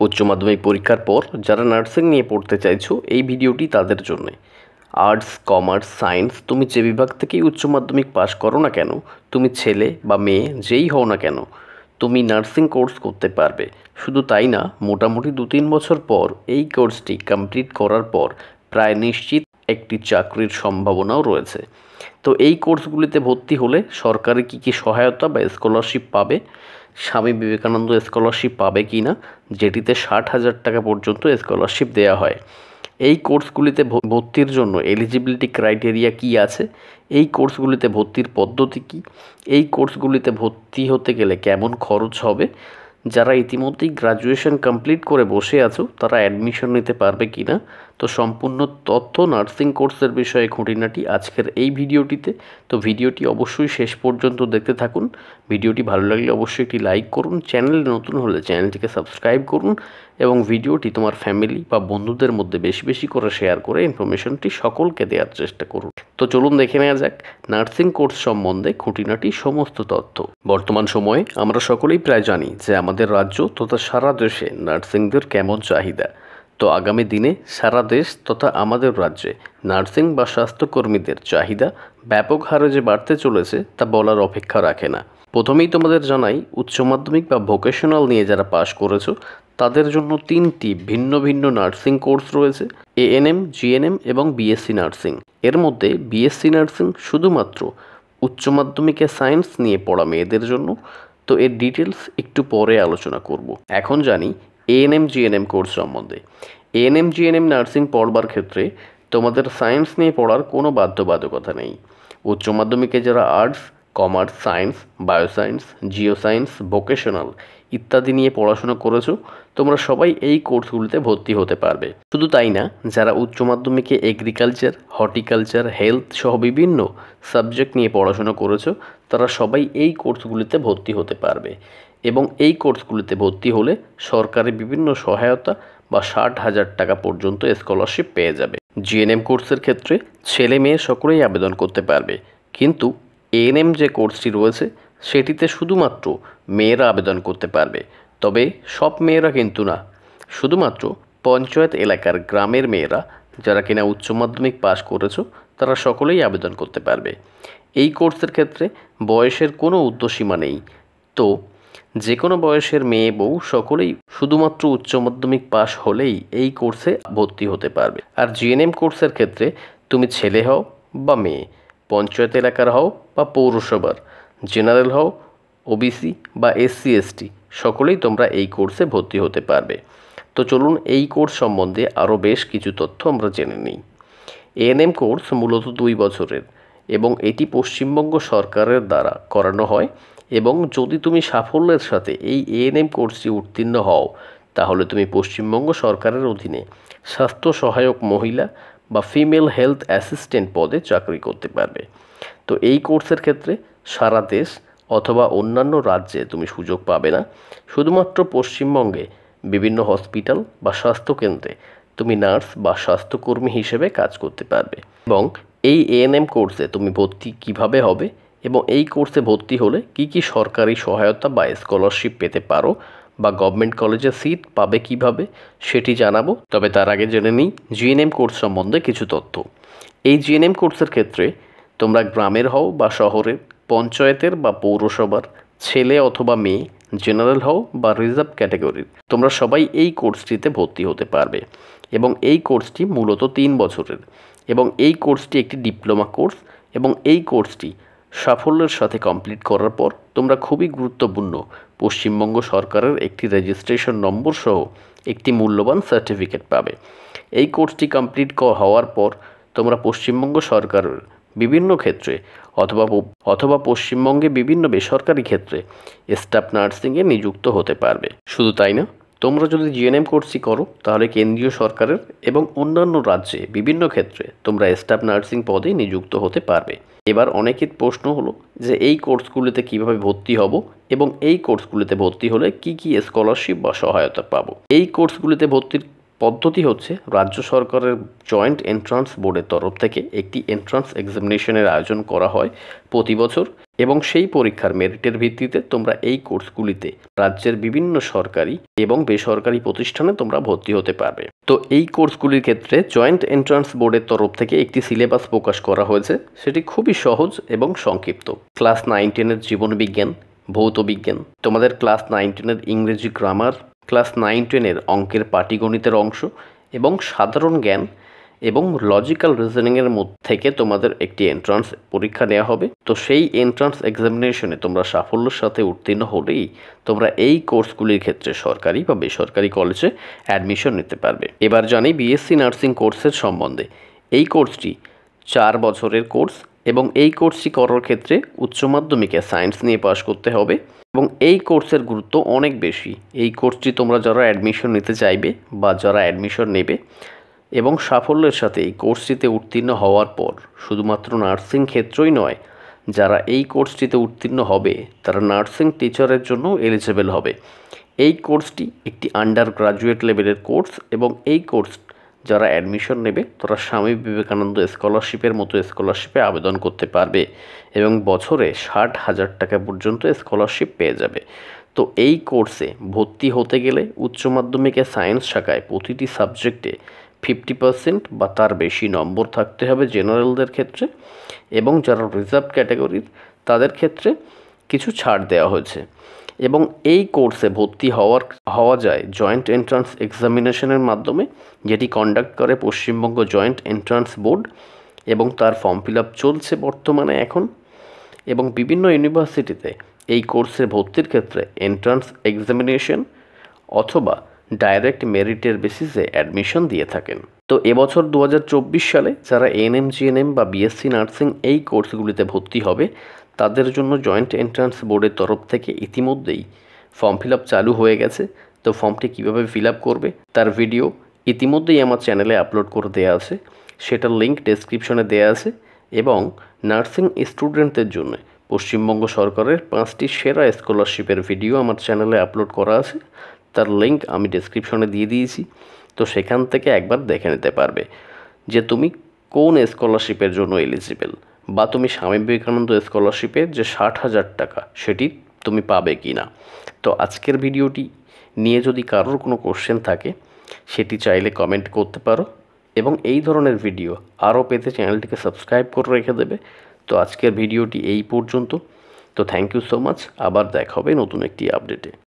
উচ্চ মাধ্যমিক পরীক্ষার পর যারা নার্সিং নিয়ে পড়তে চাইছো এই ভিডিওটি তাদের জন্যে। আর্টস, কমার্স, সায়েন্স তুমি যে বিভাগ থেকেই উচ্চ মাধ্যমিক পাশ করো না কেন, তুমি ছেলে বা মেয়ে যেই হও না কেন, তুমি নার্সিং কোর্স করতে পারবে। শুধু তাই না, মোটামুটি 2-3 বছর পর এই কোর্সটি কমপ্লিট করার পর প্রায় নিশ্চিত একটি চাকরির সম্ভাবনাও রয়েছে। তো এই কোর্সগুলিতে ভর্তি হলে সরকারি কী সহায়তা বা স্কলারশিপ পাবে, স্বামী বিবেকানন্দ স্কলারশিপ পাবে কি না, যেটিতে 60,000 টাকা পর্যন্ত স্কলারশিপ দেওয়া হয়। এই কোর্সগুলিতে ভর্তির জন্য এলিজিবিলিটি ক্রাইটেরিয়া কী আছে, এই কোর্সগুলিতে ভর্তির পদ্ধতি কী, এই কোর্সগুলিতে ভর্তি হতে গেলে কেমন খরচ হবে, যারা ইতিমধ্যেই গ্র্যাজুয়েশন কমপ্লিট করে বসে আছো তারা অ্যাডমিশন নিতে পারবে কি না, তো সম্পূর্ণ তথ্য নার্সিং কোর্সের বিষয়ে খুঁটিনাটি আজকের এই ভিডিওটিতে। তো ভিডিওটি অবশ্যই শেষ পর্যন্ত দেখতে থাকুন। ভিডিওটি ভালো লাগলে অবশ্যই একটি লাইক করুন, চ্যানেলে নতুন হলে চ্যানেলটিকে সাবস্ক্রাইব করুন এবং ভিডিওটি তোমার ফ্যামিলি বা বন্ধুদের মধ্যে বেশি বেশি করে শেয়ার করে ইনফরমেশনটি সকলকে দেওয়ার চেষ্টা করুন। তো চলুন দেখে নেওয়া যাক নার্সিং কোর্স সম্বন্ধে খুঁটিনাটি সমস্ত তথ্য। বর্তমান সময়ে আমরা সকলেই প্রায় জানি যে আমাদের রাজ্য তথা সারা দেশে নার্সিংদের কেমন চাহিদা। তো আগামী দিনে সারা দেশ তথা আমাদের রাজ্যে নার্সিং বা স্বাস্থ্যকর্মীদের চাহিদা ব্যাপক হারে যে বাড়তে চলেছে তা বলার অপেক্ষা রাখে না। প্রথমেই তোমাদের জানাই, উচ্চ মাধ্যমিক বা ভোকেশনাল নিয়ে যারা পাশ করেছো তাদের জন্য 3টি ভিন্ন ভিন্ন নার্সিং কোর্স রয়েছে: এএনএম, জিএনএম এবং বিএসসি নার্সিং। এর মধ্যে বিএসসি নার্সিং শুধুমাত্র উচ্চ মাধ্যমিকে সায়েন্স নিয়ে পড়া মেয়েদের জন্য। তো এর ডিটেলস একটু পরে আলোচনা করব। এখন জানি এএনএম জিএনএম কোর্স সম্বন্ধে। এএনএম জিএনএম নার্সিং পড়বার ক্ষেত্রে তোমাদের সায়েন্স নিয়ে পড়ার কোনো বাধ্যবাধকতা নেই। উচ্চ মাধ্যমিকে যারা arts, commerce, science, bioscience, geoscience, vocational ইত্যাদি নিয়ে পড়াশোনা করেছো তোমরা সবাই এই কোর্সগুলিতে ভর্তি হতে পারবে। শুধু তাই না, যারা উচ্চ মাধ্যমিকে এগ্রিকালচার, হর্টিকালচার, হেলথ সহ বিভিন্ন সাবজেক্ট নিয়ে পড়াশোনা করেছো তারা সবাই এই কোর্সগুলিতে ভর্তি হতে পারবে এবং এই কোর্সগুলিতে ভর্তি হলে সরকারি বিভিন্ন সহায়তা বা 60,000 টাকা পর্যন্ত স্কলারশিপ পেয়ে যাবে। জিএনএম কোর্সের ক্ষেত্রে ছেলে মেয়ে সকলেই আবেদন করতে পারবে, কিন্তু এএনএম যে কোর্সটি রয়েছে সেটিতে শুধুমাত্র মেয়েরা আবেদন করতে পারবে। তবে সব মেয়েরা কিন্তু না, শুধুমাত্র পঞ্চায়েত এলাকার গ্রামের মেয়েরা যারা কিনা উচ্চ মাধ্যমিক পাশ করেছো তারা সকলেই আবেদন করতে পারবে। এই কোর্সের ক্ষেত্রে বয়সের কোনো ঊর্ধ্বসীমা নেই। তো যে কোনো বয়সের মেয়ে বউ সকলেই শুধুমাত্র উচ্চ মাধ্যমিক পাশ হলেই এই কোর্সে ভর্তি হতে পারবে। আর জিএনএম কোর্সের ক্ষেত্রে তুমি ছেলে হও বা মেয়ে, পঞ্চায়েত এলাকার হও বা পৌরসভার, জেনারেল হও, ওবিসি বা এসসি এসটি, সকলেই তোমরা এই কোর্সে ভর্তি হতে পারবে। তো চলুন এই কোর্স সম্বন্ধে আরও বেশ কিছু তথ্য আমরা জেনে নিই। এএনএম কোর্স মূলত 2 বছরের এবং এটি পশ্চিমবঙ্গ সরকারের দ্বারা করানো হয় এবং যদি তুমি সাফল্যের সাথে এই এএনএম কোর্সটি উত্তীর্ণ হও তাহলে তুমি পশ্চিমবঙ্গ সরকারের অধীনে স্বাস্থ্য সহায়ক মহিলা বা ফিমেল হেলথ অ্যাসিস্ট্যান্ট পদে চাকরি করতে পারবে। তো এই কোর্সের ক্ষেত্রে সারা দেশ অথবা অন্যান্য রাজ্যে তুমি সুযোগ পাবে না, শুধুমাত্র পশ্চিমবঙ্গে বিভিন্ন হসপিটাল বা স্বাস্থ্যকেন্দ্রে তুমি নার্স বা স্বাস্থ্যকর্মী হিসেবে কাজ করতে পারবে। এবং এই এএনএম কোর্সে তুমি ভর্তি কিভাবে হবে এবং এই কোর্সে ভর্তি হলে কি কি সরকারি সহায়তা বা স্কলারশিপ পেতে পারো বা গভর্নমেন্ট কলেজে সিট পাবে কিভাবে সেটি জানাবো। তবে তার আগে জেনে নিই জিএনএম কোর্স সম্বন্ধে কিছু তথ্য। এই জিএনএম কোর্সের ক্ষেত্রে তোমরা গ্রামের হও বা শহরের, পঞ্চায়েতের বা পৌরসভার, ছেলে অথবা মেয়ে, জেনারেল হও বা রিজার্ভ ক্যাটাগরির, তোমরা সবাই এই কোর্সটিতে ভর্তি হতে পারবে এবং এই কোর্সটি মূলত 3 বছরের এবং এই কোর্সটি একটি ডিপ্লোমা কোর্স এবং এই কোর্সটি সাফল্যের সাথে কমপ্লিট করার পর তোমরা খুবই গুরুত্বপূর্ণ পশ্চিমবঙ্গ সরকারের একটি রেজিস্ট্রেশন নম্বর সহ একটি মূল্যবান সার্টিফিকেট পাবে। এই কোর্সটি কমপ্লিট হওয়ার পর তোমরা পশ্চিমবঙ্গ সরকারের বিভিন্ন ক্ষেত্রে অথবা পশ্চিমবঙ্গে বিভিন্ন বেসরকারি ক্ষেত্রে স্টাফ নার্সিংয়ে নিযুক্ত হতে পারবে। শুধু তাই না, তোমরা যদি জিএনএম কোর্সটি করো তাহলে কেন্দ্রীয় সরকারের এবং অন্যান্য রাজ্যে বিভিন্ন ক্ষেত্রে তোমরা স্টাফ নার্সিং পদে নিযুক্ত হতে পারবে। এবার অনেকের প্রশ্ন হলো যে এই কোর্সগুলিতে কিভাবে ভর্তি হব এবং এই কোর্সগুলিতে ভর্তি হলে কি কি স্কলারশিপ বা সহায়তা পাবো। এই কোর্সগুলিতে ভর্তির পদ্ধতি হচ্ছে রাজ্য সরকারের জয়েন্ট এন্ট্রান্স বোর্ডের তরফ থেকে একটি এন্ট্রান্স এক্সামিনেশনের আয়োজন করা হয় প্রতি বছর, এবং সেই পরীক্ষার মেরিটের ভিত্তিতে তোমরা এই কোর্সগুলিতে রাজ্যের বিভিন্ন সরকারি এবং বেসরকারি প্রতিষ্ঠানে তোমরা ভর্তি হতে পারবে। তো এই কোর্সগুলির ক্ষেত্রে জয়েন্ট এন্ট্রান্স বোর্ডের তরফ থেকে একটি সিলেবাস প্রকাশ করা হয়েছে, সেটি খুবই সহজ এবং সংক্ষিপ্ত। ক্লাস 9-10-এর জীবনবিজ্ঞান, ভৌত বিজ্ঞান, তোমাদের ক্লাস 9-10-এর ইংরেজি গ্রামার, ক্লাস 9-10-এর অঙ্কের পাটিগণিতের অংশ এবং সাধারণ জ্ঞান এবং লজিক্যাল রিজনিংয়ের মধ্যে থেকে তোমাদের একটি এন্ট্রান্স পরীক্ষা নেওয়া হবে। তো সেই এন্ট্রান্স এক্সামিনেশনে তোমরা সাফল্যের সাথে উত্তীর্ণ হলেই তোমরা এই কোর্সগুলির ক্ষেত্রে সরকারি বা বেসরকারি কলেজে অ্যাডমিশন নিতে পারবে। এবার জানি বিএসসি নার্সিং কোর্সের সম্বন্ধে। এই কোর্সটি 4 বছরের কোর্স এবং এই কোর্সটি করার ক্ষেত্রে উচ্চ মাধ্যমিকে সায়েন্স নিয়ে পাশ করতে হবে এবং এই কোর্সের গুরুত্ব অনেক বেশি। এই কোর্সটি তোমরা যারা অ্যাডমিশন নিতে চাইবে বা যারা অ্যাডমিশন নেবে এবং সাফল্যের সাথে এই কোর্সটিতে উত্তীর্ণ হওয়ার পর শুধুমাত্র নার্সিং ক্ষেত্রই নয়, যারা এই কোর্সটিতে উত্তীর্ণ হবে তারা নার্সিং টিচারের জন্য এলিজিবল হবে। এই কোর্সটি একটি আন্ডার গ্রাজুয়েট লেভেলের কোর্স এবং এই কোর্স যারা অ্যাডমিশন নেবে তারা স্বামী বিবেকানন্দ স্কলারশিপের মতো স্কলারশিপে আবেদন করতে পারবে এবং বছরে 60,000 টাকা পর্যন্ত স্কলারশিপ পেয়ে যাবে। তো এই কোর্সে ভর্তি হতে গেলে উচ্চ মাধ্যমিকে সায়েন্স শাখায় প্রতিটি সাবজেক্টে 50% বা তার বেশি নম্বর থাকতে হবে জেনারেলদের ক্ষেত্রে, এবং যারা রিজার্ভ ক্যাটাগরির তাদের ক্ষেত্রে কিছু ছাড় দেওয়া হয়েছে। এবং এই কোর্সে ভর্তি হওয়া যায় জয়েন্ট এন্ট্রান্স এক্সামিনেশনের মাধ্যমে, যেটি কন্ডাক্ট করে পশ্চিমবঙ্গ জয়েন্ট এন্ট্রান্স বোর্ড, এবং তার ফর্ম ফিল আপ চলছে বর্তমানে এখন। এবং বিভিন্ন ইউনিভার্সিটিতে এই কোর্সে ভর্তির ক্ষেত্রে এন্ট্রান্স এক্সামিনেশন অথবা ডাইরেক্ট মেরিটের বেসিসে অ্যাডমিশন দিয়ে থাকেন। তো এবছর 2024 সালে যারা এএনএম, জিএনএম বা বিএসসি নার্সিং এই কোর্সগুলিতে ভর্তি হবে তাদের জন্য জয়েন্ট এন্ট্রান্স বোর্ডের তরফ থেকে ইতিমধ্যেই ফর্ম ফিল আপ চালু হয়ে গেছে। তো ফর্মটি কীভাবে ফিল আপ করবে তার ভিডিও ইতিমধ্যেই আমার চ্যানেলে আপলোড করে দেওয়া আছে, সেটার লিঙ্ক ডেসক্রিপশনে দেওয়া আছে। এবং নার্সিং স্টুডেন্টদের জন্য পশ্চিমবঙ্গ সরকারের 5টি সেরা স্কলারশিপের ভিডিও আমার চ্যানেলে আপলোড করা আছে, তার লিঙ্ক আমি ডেসক্রিপশনে দিয়ে দিয়েছি। তো সেখান থেকে একবার দেখে নিতে পারবে যে তুমি কোন স্কলারশিপের জন্য এলিজিবল, বা তুমি স্বামী বিবেকানন্দ স্কলারশিপের যে 60,000 টাকা সেটি তুমি পাবে কি না। তো আজকের ভিডিওটি নিয়ে যদি কারোর কোনো কোশ্চেন থাকে সেটি চাইলে কমেন্ট করতে পারো, এবং এই ধরনের ভিডিও আরও পেতে চ্যানেলটিকে সাবস্ক্রাইব করে রেখে দেবে। তো আজকের ভিডিওটি এই পর্যন্ত। তো থ্যাংক ইউ সো মাচ, আবার দেখা হবে নতুন একটি আপডেটে।